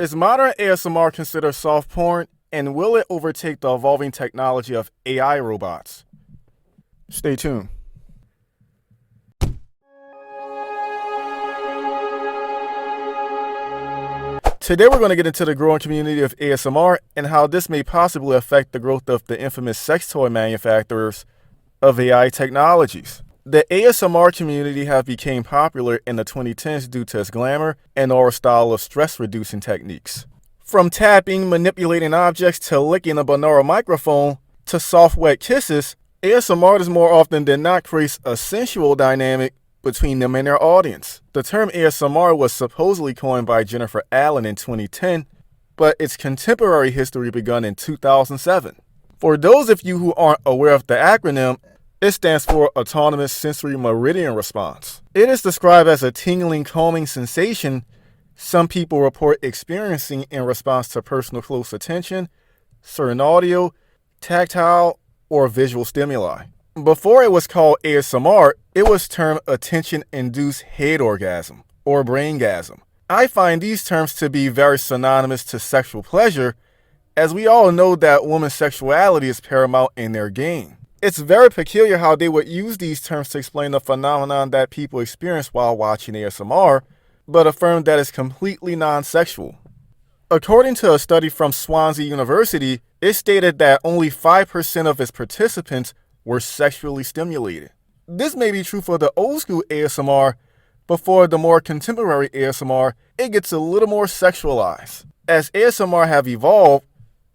Is modern ASMR considered soft porn, and will it overtake the evolving technology of AI robots? Stay tuned. Today we're going to get into the growing community of ASMR and how this may possibly affect the growth of the infamous sex toy manufacturers of AI technologies. The ASMR community have become popular in the 2010s due to its glamour and aura style of stress-reducing techniques. From tapping, manipulating objects, to licking a binaural microphone, to soft wet kisses, ASMR artists more often than not creates a sensual dynamic between them and their audience. The term ASMR was supposedly coined by Jennifer Allen in 2010, but its contemporary history began in 2007. For those of you who aren't aware of the acronym, it stands for Autonomous Sensory Meridian Response. It is described as a tingling, calming sensation some people report experiencing in response to personal close attention, certain audio, tactile, or visual stimuli. Before it was called ASMR, it was termed attention-induced head orgasm, or braingasm. I find these terms to be very synonymous to sexual pleasure, as we all know that women's sexuality is paramount in their game. It's very peculiar how they would use these terms to explain the phenomenon that people experience while watching ASMR, but affirm that it's completely non-sexual. According to a study from Swansea University, it stated that only 5% of its participants were sexually stimulated. This may be true for the old school ASMR, but for the more contemporary ASMR, it gets a little more sexualized. As ASMR have evolved,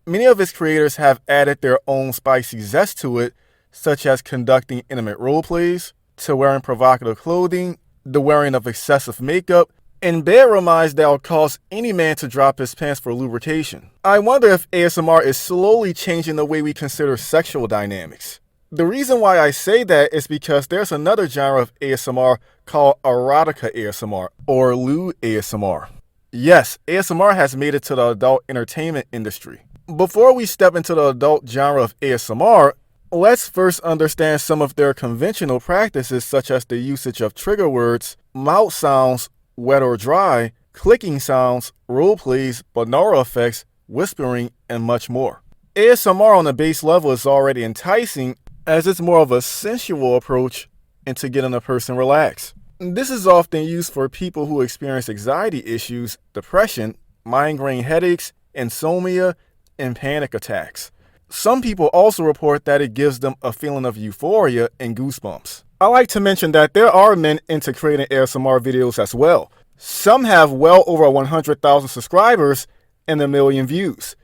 many of its creators have added their own spicy zest to it, such as conducting intimate roleplays, to wearing provocative clothing, the wearing of excessive makeup, and bedroom eyes that will cause any man to drop his pants for lubrication. I wonder if ASMR is slowly changing the way we consider sexual dynamics. The reason why I say that is because there's another genre of ASMR called erotica ASMR, or lewd ASMR. Yes, ASMR has made it to the adult entertainment industry. Before we step into the adult genre of ASMR, let's first understand some of their conventional practices, such as the usage of trigger words, mouth sounds, wet or dry, clicking sounds, role plays, binaural effects, whispering, and much more. ASMR on the base level is already enticing, as it's more of a sensual approach into getting a person relaxed. This is often used for people who experience anxiety issues, depression, migraine headaches, insomnia, and panic attacks. Some people also report that it gives them a feeling of euphoria and goosebumps. I like to mention that there are men into creating ASMR videos as well. Some have well over 100,000 subscribers and 1 million views.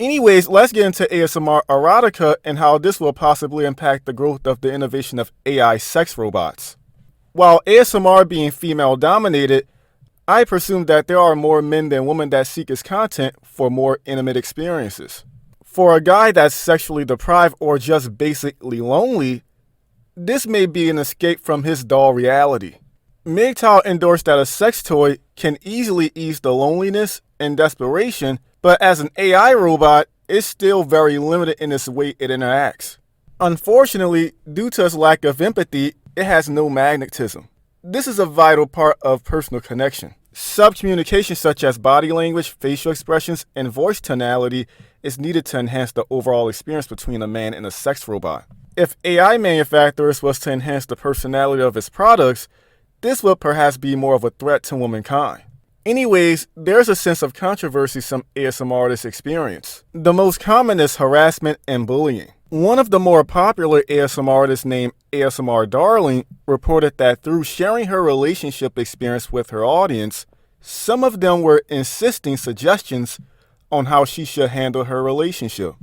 Anyways, let's get into ASMR erotica and how this will possibly impact the growth of the innovation of AI sex robots. While ASMR being female dominated, I presume that there are more men than women that seek its content for more intimate experiences. For a guy that's sexually deprived or just basically lonely, this may be an escape from his dull reality. Mgtow endorsed that a sex toy can easily ease the loneliness and desperation, but as an AI robot, it's still very limited in its way it interacts. Unfortunately, due to its lack of empathy, it has no magnetism. This is a vital part of personal connection. Subcommunication such as body language, facial expressions, and voice tonality is needed to enhance the overall experience between a man and a sex robot. If AI manufacturers was to enhance the personality of its products, this would perhaps be more of a threat to womankind. Anyways, there's a sense of controversy some ASMR artists experience. The most common is harassment and bullying. One of the more popular ASMR artists named ASMR Darling reported that through sharing her relationship experience with her audience, some of them were insisting suggestions on how she should handle her relationship.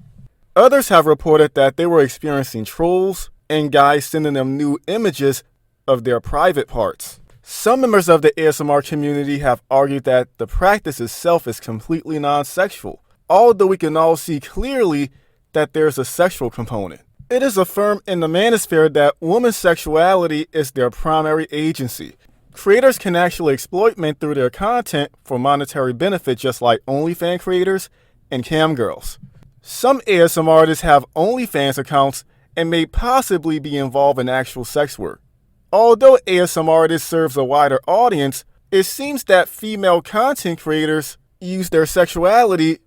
Others have reported that they were experiencing trolls and guys sending them nude images of their private parts. Some members of the ASMR community have argued that the practice itself is completely non-sexual, although we can all see clearly that there's a sexual component. It is affirmed in the manosphere that women's sexuality is their primary agency. Creators can actually exploit men through their content for monetary benefit, just like OnlyFans creators and cam girls. Some ASMR artists have OnlyFans accounts and may possibly be involved in actual sex work. Although ASMR artists serves a wider audience, it seems that female content creators use their sexuality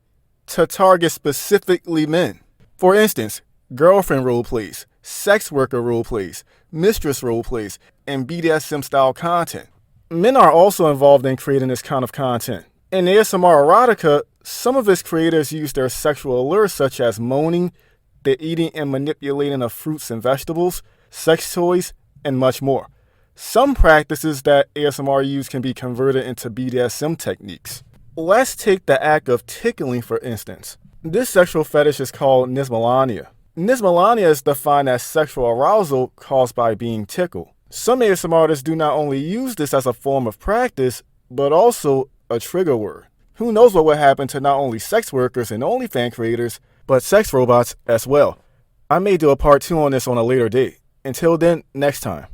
to target specifically men. For instance, girlfriend roleplays, sex worker roleplays, mistress roleplays, and BDSM style content. Men are also involved in creating this kind of content. In ASMR erotica, some of its creators use their sexual allures such as moaning, the eating and manipulating of fruits and vegetables, sex toys, and much more. Some practices that ASMR use can be converted into BDSM techniques. Let's take the act of tickling for instance. This sexual fetish is called nismolania. Nismolania is defined as sexual arousal caused by being tickled. Some ASMR artists do not only use this as a form of practice, but also a trigger word. Who knows what would happen to not only sex workers and OnlyFans creators, but sex robots as well. I may do a part 2 on this on a later date. Until then, next time.